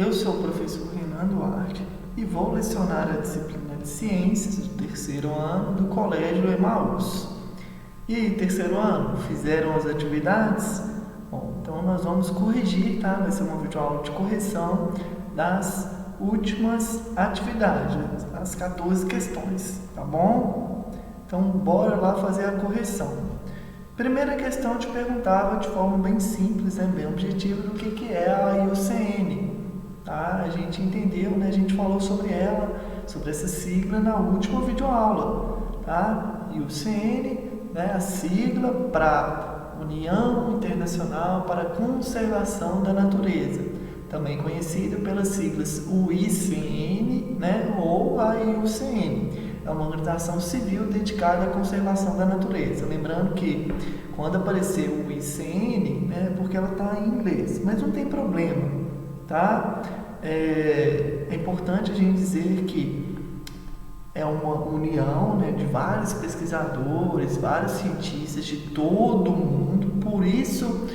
Eu sou o professor Renan Duarte e vou lecionar a disciplina de Ciências do terceiro ano do Colégio Emaús. E aí, terceiro ano, fizeram as atividades? Bom, então nós vamos corrigir, tá? Vai ser uma videoaula de correção das últimas atividades, as 14 questões, tá bom? Então, bora lá fazer a correção. Primeira questão, eu te perguntava de forma bem simples, bem objetiva, do que é a IUCN. Tá? A gente entendeu, né? A gente falou sobre ela, sobre essa sigla na última videoaula. Tá? IUCN, né? A sigla para União Internacional para a Conservação da Natureza, também conhecida pelas siglas UICN, né? Ou a IUCN. É uma organização civil dedicada à conservação da natureza. Lembrando que quando aparecer o ICN, né, porque ela está em inglês, mas não tem problema, tá? É importante a gente dizer que é uma união, né, de vários pesquisadores, vários cientistas de todo o mundo, por isso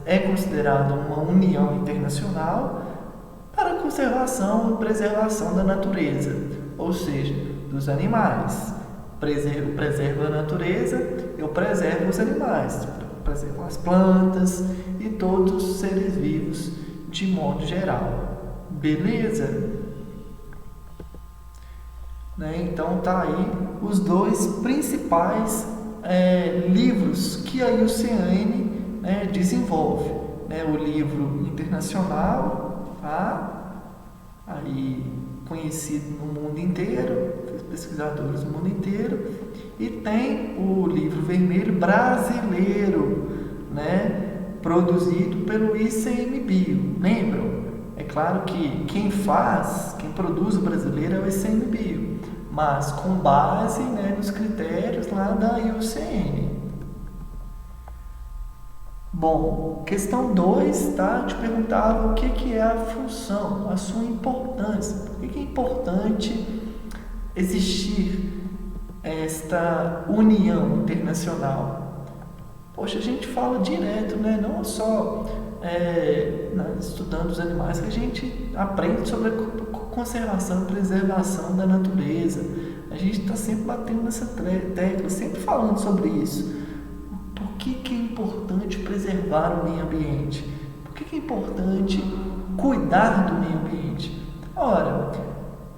é considerada uma união internacional para a conservação e preservação da natureza, ou seja, dos animais. Eu preservo a natureza, eu preservo os animais, preservo as plantas e todos os seres vivos de modo geral. Beleza? Né? Então tá aí os dois principais livros que a IUCN, né, desenvolve. Né? O livro internacional, tá? Aí conhecido no mundo inteiro, pesquisadores no mundo inteiro, e tem o livro vermelho brasileiro, né, produzido pelo ICMBio. Lembram? É claro que quem produz o brasileiro é o ICMBio, mas com base, né, nos critérios lá da IUCN. Bom, questão 2, tá? Eu te perguntava o que é a função, a sua importância. Por que é importante existir esta união internacional? Poxa, a gente fala direto, né? Não só estudando os animais, que a gente aprende sobre a conservação e preservação da natureza. A gente está sempre batendo nessa tecla, sempre falando sobre isso. Por que é importante preservar o meio ambiente? Por que é importante cuidar do meio ambiente? Ora,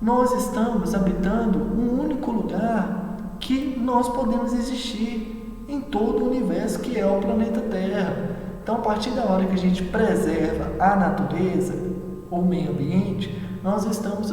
nós estamos habitando um único lugar que nós podemos existir em todo o universo, que é o planeta Terra. Então, a partir da hora que a gente preserva a natureza, o meio ambiente, nós estamos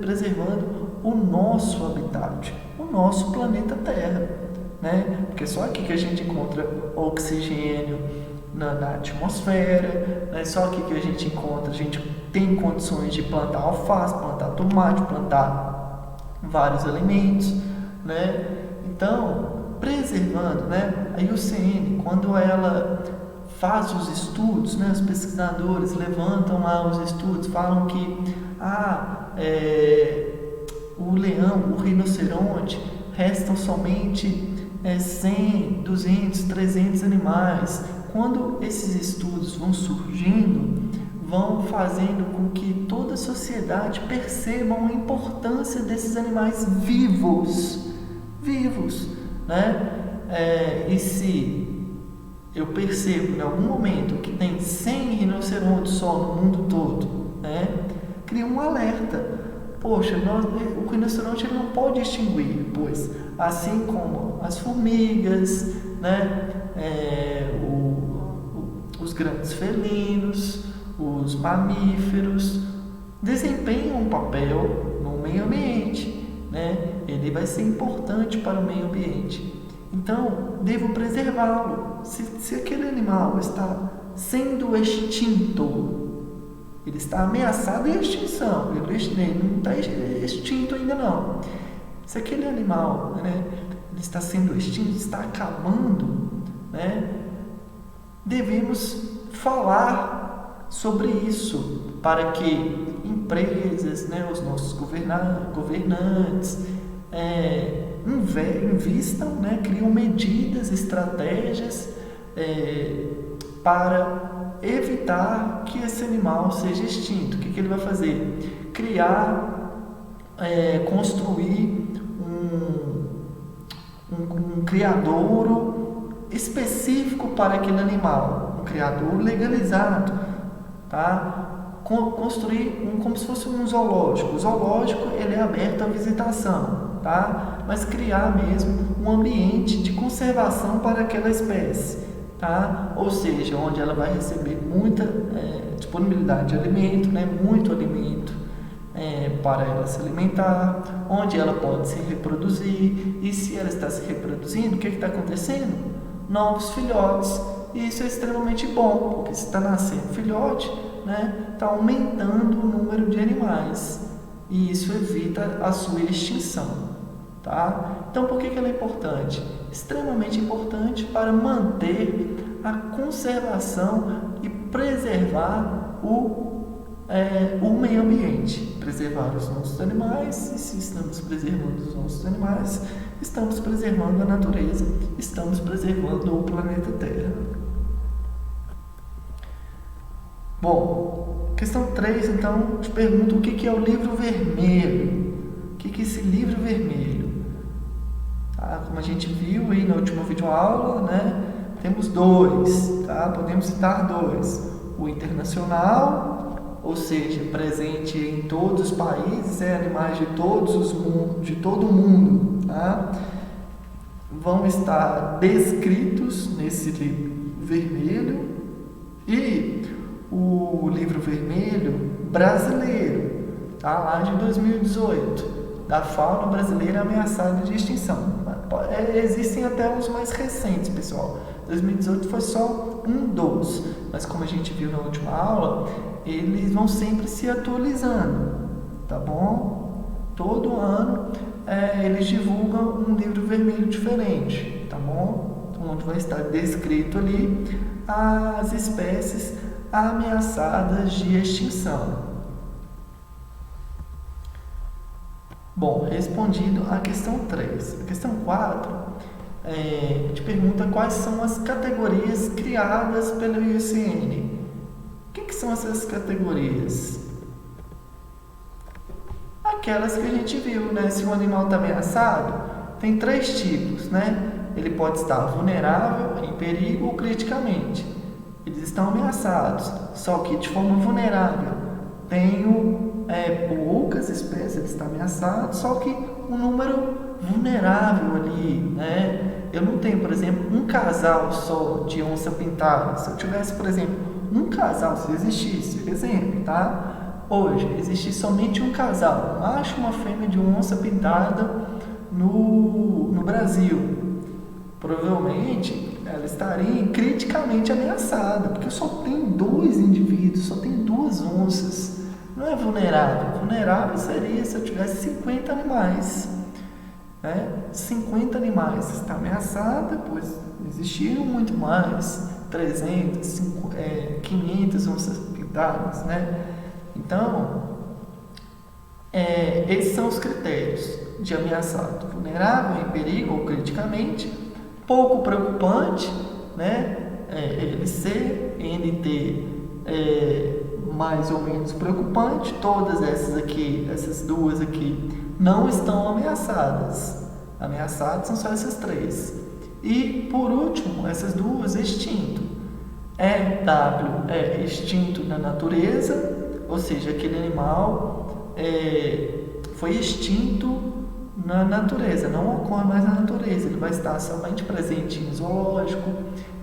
preservando o nosso habitat, o nosso planeta Terra. Né? Porque só aqui que a gente encontra oxigênio na atmosfera, né? Só aqui que a gente tem condições de plantar alface, plantar tomate, plantar vários alimentos, né? Então, preservando, né? A IUCN, quando ela faz os estudos, né? Os pesquisadores levantam lá os estudos, falam que o leão, o rinoceronte, restam somente 100, 200, 300 animais. Quando esses estudos vão surgindo, vão fazendo com que toda a sociedade perceba a importância desses animais vivos, né? E se eu percebo em algum momento que tem 100 rinocerontes só no mundo todo, né? Cria um alerta. Poxa, o rinoceronte ele não pode extinguir, pois assim como as formigas, né, os grandes felinos, os mamíferos, desempenham um papel no meio ambiente, né? Ele vai ser importante para o meio ambiente. Então, devo preservá-lo. Se aquele animal está sendo extinto, ele está ameaçado de extinção, ele não está extinto ainda não. Se aquele animal, né, ele está sendo extinto, está acabando, né, devemos falar sobre isso para que empresas, né, os nossos governantes invistam, né, criam medidas, estratégias para evitar que esse animal seja extinto. O que ele vai fazer? Construir um criadouro específico para aquele animal, um criadouro legalizado, tá? Construir como se fosse um zoológico. O zoológico ele é aberto à visitação, tá? Mas criar mesmo um ambiente de conservação para aquela espécie, tá? Ou seja, onde ela vai receber muita disponibilidade de alimento, né? Muito alimento para ela se alimentar, onde ela pode se reproduzir, e se ela está se reproduzindo, o que está acontecendo? Novos filhotes. E isso é extremamente bom, porque se está nascendo filhote, né, está aumentando o número de animais, e isso evita a sua extinção, tá? Então, por que ela é importante? Extremamente importante para manter a conservação e preservar o meio ambiente, preservar os nossos animais. E se estamos preservando os nossos animais, estamos preservando a natureza, estamos preservando o planeta Terra. Bom, questão 3, então, te pergunto o que é o livro vermelho. O que é esse livro vermelho? Tá? Como a gente viu aí na última videoaula, né? Temos 2, tá? Podemos citar 2. O internacional, ou seja, presente em todos os países, animais de de todo o mundo, tá? Vão estar descritos nesse livro vermelho. E o livro vermelho brasileiro, tá? Lá de 2018, da fauna brasileira ameaçada de extinção. Existem até os mais recentes, pessoal. 2018 foi só um dos, mas como a gente viu na última aula, eles vão sempre se atualizando, tá bom? Todo ano eles divulgam um livro vermelho diferente, tá bom? Onde vai estar descrito ali as espécies ameaçadas de extinção. Bom, respondido a questão 3. A questão 4 te pergunta quais são as categorias criadas pelo IUCN. O que são essas categorias? Aquelas que a gente viu, né? Se um animal está ameaçado, tem 3 tipos, né? Ele pode estar vulnerável, em perigo ou criticamente. Eles estão ameaçados, só que de forma vulnerável. Tenho poucas espécies, ele está ameaçado, só que um número vulnerável ali, né? Eu não tenho, por exemplo, um casal só de onça pintada. Se eu tivesse, por exemplo, um casal, se existisse, exemplo, tá? Hoje, existe somente um casal, um macho e uma fêmea de onça pintada no Brasil. Provavelmente ela estaria criticamente ameaçada, porque só tem 2 indivíduos, só tem 2 onças. Não é vulnerável. Vulnerável seria se eu tivesse 50 animais. Né? 50 animais. Está ameaçada, pois existiram muito mais, 300, 500 onças pintadas. Né? Então, esses são os critérios de ameaçado: vulnerável, em perigo ou criticamente, pouco preocupante, né? LC, NT, mais ou menos preocupante. Todas essas 2 aqui, não estão ameaçadas. Ameaçadas são só essas 3. E, por último, essas 2, extinto. W é extinto na natureza, ou seja, aquele animal foi extinto na natureza, não ocorre mais na natureza. Ele vai estar somente presente em zoológico,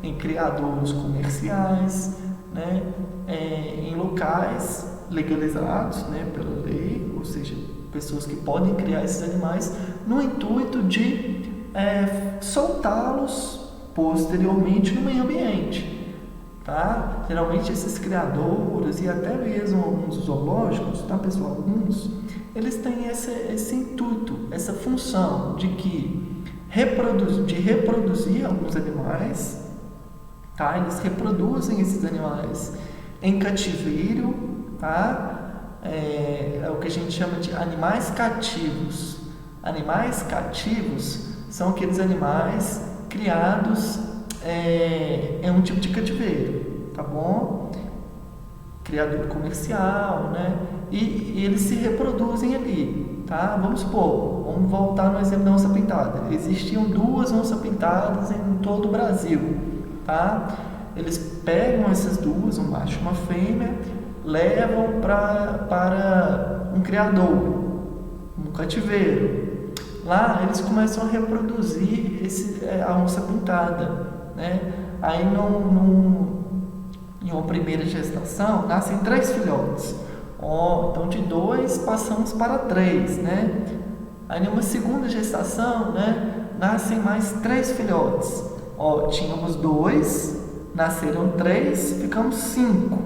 em criadouros comerciais, né? Em locais legalizados, né, pela lei, ou seja, pessoas que podem criar esses animais no intuito de soltá-los posteriormente no meio ambiente, tá? Geralmente esses criadouros e até mesmo alguns zoológicos, tá, pessoal? Alguns, eles têm esse intuito, essa função de reproduzir alguns animais, tá? Eles reproduzem esses animais em cativeiro, tá? É o que a gente chama de animais cativos. Animais cativos são aqueles animais criados em um tipo de cativeiro, tá bom? criadouro comercial, né? E eles se reproduzem ali, tá? Vamos supor, vamos voltar no exemplo da onça pintada. Existiam 2 onças pintadas em todo o Brasil, tá? Eles pegam essas 2, um macho e uma fêmea, levam para um criadouro, um cativeiro. Lá eles começam a reproduzir a onça pintada, né? Aí em uma primeira gestação nascem 3 filhotes. Então de 2 passamos para 3, né? Aí em uma segunda gestação, né, nascem mais 3 filhotes. Tínhamos 2, nasceram 3, ficamos 5.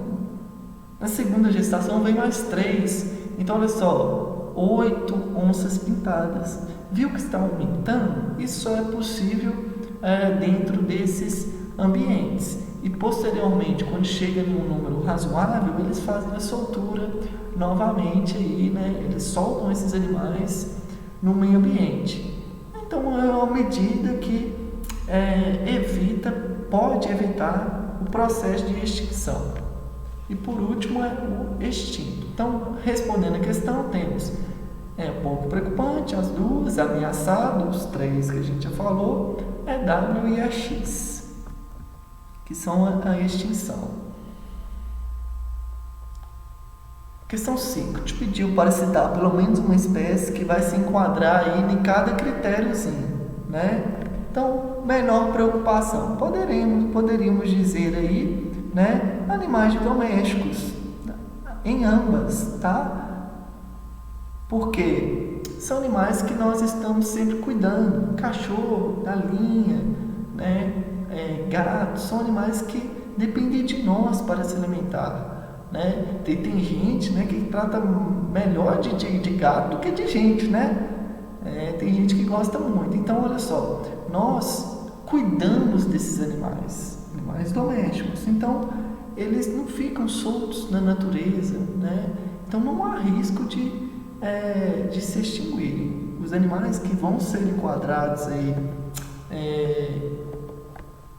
Na segunda gestação vem mais 3. Então olha só, 8 onças pintadas. Viu que está aumentando? Isso só é possível dentro desses ambientes. E posteriormente, quando chega em um número razoável, eles fazem a soltura novamente aí, né? Eles soltam esses animais no meio ambiente. Então é uma medida que pode evitar o processo de extinção. E por último é o extinto. Então, respondendo a questão, temos um pouco preocupante, as 2, ameaçado, os 3 que a gente já falou, W e X, que são a extinção. Questão 5. Te pediu para citar pelo menos uma espécie que vai se enquadrar aí em cada critériozinho, né? Então, menor preocupação. Poderíamos dizer aí, né, animais domésticos, em ambas, tá? Porque são animais que nós estamos sempre cuidando. Cachorro, galinha, né, gato, são animais que dependem de nós para se alimentar, né? Tem gente, né, que trata melhor de gato do que de gente, né? Tem gente que gosta muito. Então, olha só, nós cuidamos desses animais domésticos. Então, eles não ficam soltos na natureza, né? Então, não há risco de se extinguirem. Os animais que vão ser enquadrados aí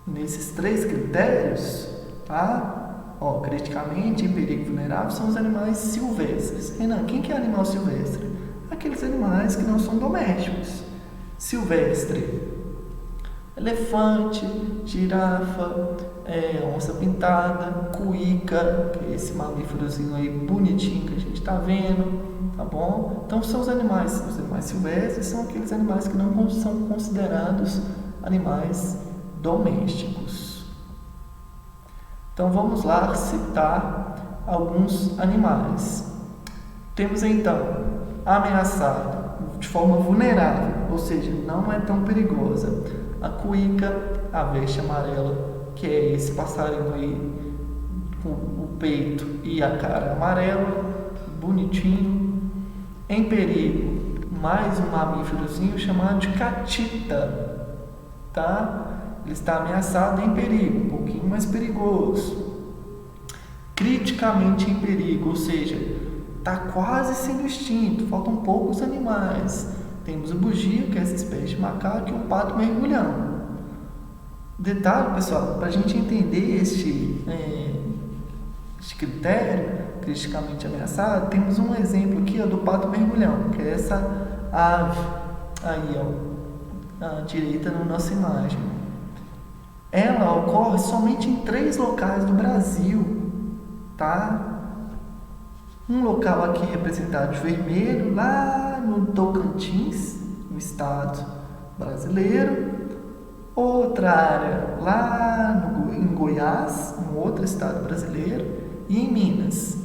nesses 3 critérios, tá? Criticamente em perigo vulnerável são os animais silvestres. Renan, quem que é animal silvestre? Aqueles animais que não são domésticos. Silvestre: elefante, girafa, onça pintada, cuíca, que é esse mamíferozinho aí bonitinho que a gente está vendo, tá bom? Então são os animais silvestres são aqueles animais que não são considerados animais domésticos. Então vamos lá citar alguns animais. Temos então ameaçado de forma vulnerável, ou seja, não é tão perigosa, a cuíca, a veste amarela, que é esse passarinho aí com o peito e a cara amarela, bonitinho. Em perigo, mais um mamíferozinho chamado de catita, tá? Ele está ameaçado, em perigo, um pouquinho mais perigoso. Criticamente em perigo, ou seja, está quase sendo extinto, faltam poucos animais. Temos o bugio, que é essa espécie de macaco, e o pato mergulhão. Detalhe, pessoal, para a gente entender este critério, criticamente ameaçado, temos um exemplo aqui do pato mergulhão, que é essa ave aí, à direita na nossa imagem. Ela ocorre somente em 3 locais do Brasil, tá? Um local aqui representado de vermelho, lá no Tocantins, no estado brasileiro. Outra área lá em Goiás, no outro estado brasileiro, e em Minas.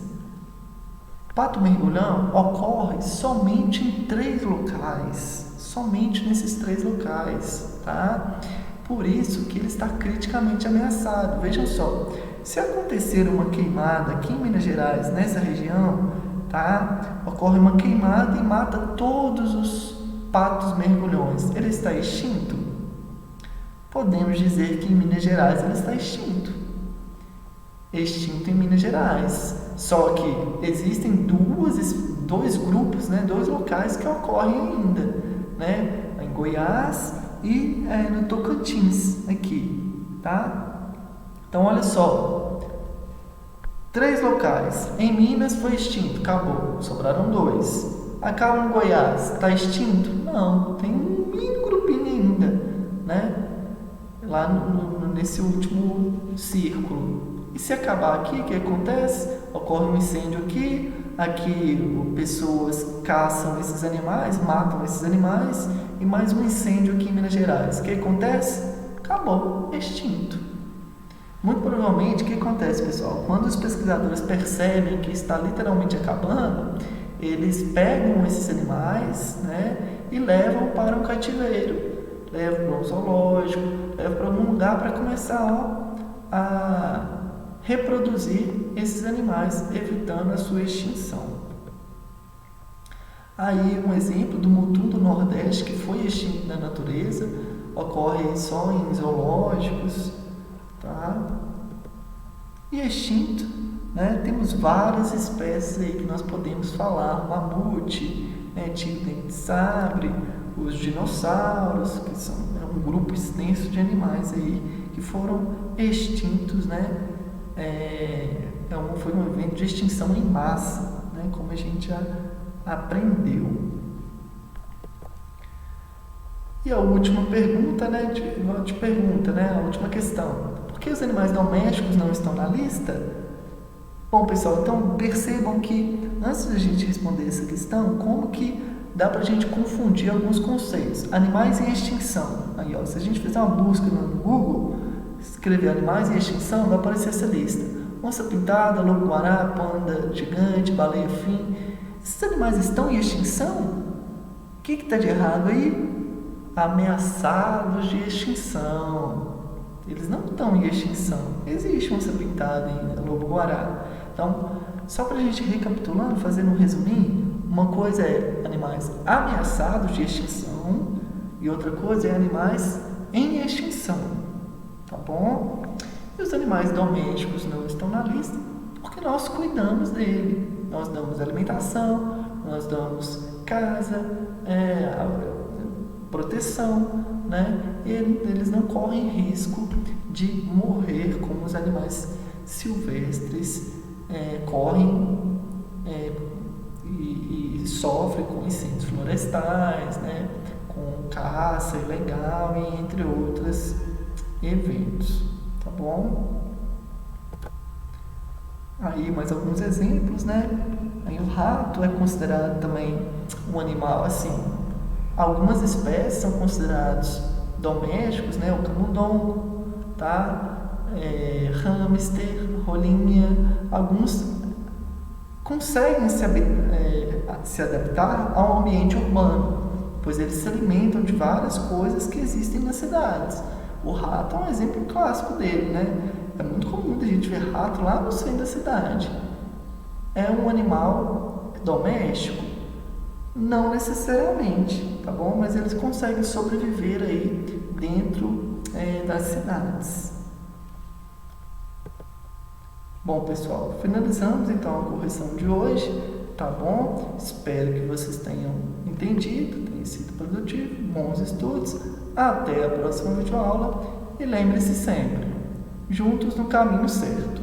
Pato mergulhão ocorre somente em 3 locais, somente nesses 3 locais, tá? Por isso que ele está criticamente ameaçado. Vejam só, se acontecer uma queimada aqui em Minas Gerais, nessa região, tá? Ocorre uma queimada e mata todos os patos mergulhões. Ele está extinto? Podemos dizer que em Minas Gerais ele está extinto. Extinto em Minas Gerais. Só que existem dois grupos, né? 2 locais que ocorrem ainda, né? Em Goiás e no Tocantins, aqui, tá? Então, olha só, 3 locais. Em Minas foi extinto, acabou, sobraram 2. Acaba no Goiás, está extinto? Não, tem um mini grupinho ainda, né? Lá nesse último círculo. E se acabar aqui, o que acontece? Ocorre um incêndio aqui, pessoas caçam esses animais, matam esses animais, e mais um incêndio aqui em Minas Gerais. O que acontece? Acabou, extinto. Muito provavelmente, o que acontece, pessoal? Quando os pesquisadores percebem que está literalmente acabando, eles pegam esses animais, né, e levam para um cativeiro, levam para um zoológico, levam para algum lugar para começar a reproduzir esses animais, evitando a sua extinção. Aí um exemplo do mutum do Nordeste, que foi extinto na natureza, ocorre só em zoológicos, tá? E extinto, né? Temos várias espécies aí que nós podemos falar: mamute, né? Tigre de sabre, os dinossauros, que são um grupo extenso de animais aí que foram extintos, né? Foi um evento de extinção em massa, né? Como a gente já aprendeu. E a última pergunta, né? A última questão: por que os animais domésticos não estão na lista? Bom, pessoal, então percebam que antes de a gente responder essa questão, como que dá para a gente confundir alguns conceitos. Animais em extinção. Aí, ó, se a gente fizer uma busca no Google, escrever animais em extinção, vai aparecer essa lista: onça pintada, lobo-guará, panda gigante, baleia-fim. Esses animais estão em extinção? O que está de errado aí? Ameaçados de extinção. Eles não estão em extinção. Existe onça pintada ainda, lobo-guará. Então, só para a gente recapitulando, fazendo um resuminho, uma coisa é animais ameaçados de extinção e outra coisa é animais em extinção, tá bom? E os animais domésticos não estão na lista porque nós cuidamos dele. Nós damos alimentação, nós damos casa, proteção, né? E eles não correm risco de morrer como os animais silvestres correm e sofrem com incêndios florestais, né? Com caça ilegal e entre outros eventos, tá bom? Aí mais alguns exemplos, né? Aí o rato é considerado também um animal assim. Algumas espécies são considerados domésticos, né? O camundongo, tá? Hamster, rolinha. Alguns conseguem se adaptar ao ambiente urbano, pois eles se alimentam de várias coisas que existem nas cidades. O rato é um exemplo clássico dele, né? É muito comum a gente ver rato lá no centro da cidade. É um animal doméstico? Não necessariamente, tá bom? Mas eles conseguem sobreviver aí dentro das cidades. Bom, pessoal, finalizamos então a correção de hoje, tá bom? Espero que vocês tenham entendido, tenha sido produtivo, bons estudos. Até a próxima videoaula e lembre-se sempre, juntos no caminho certo.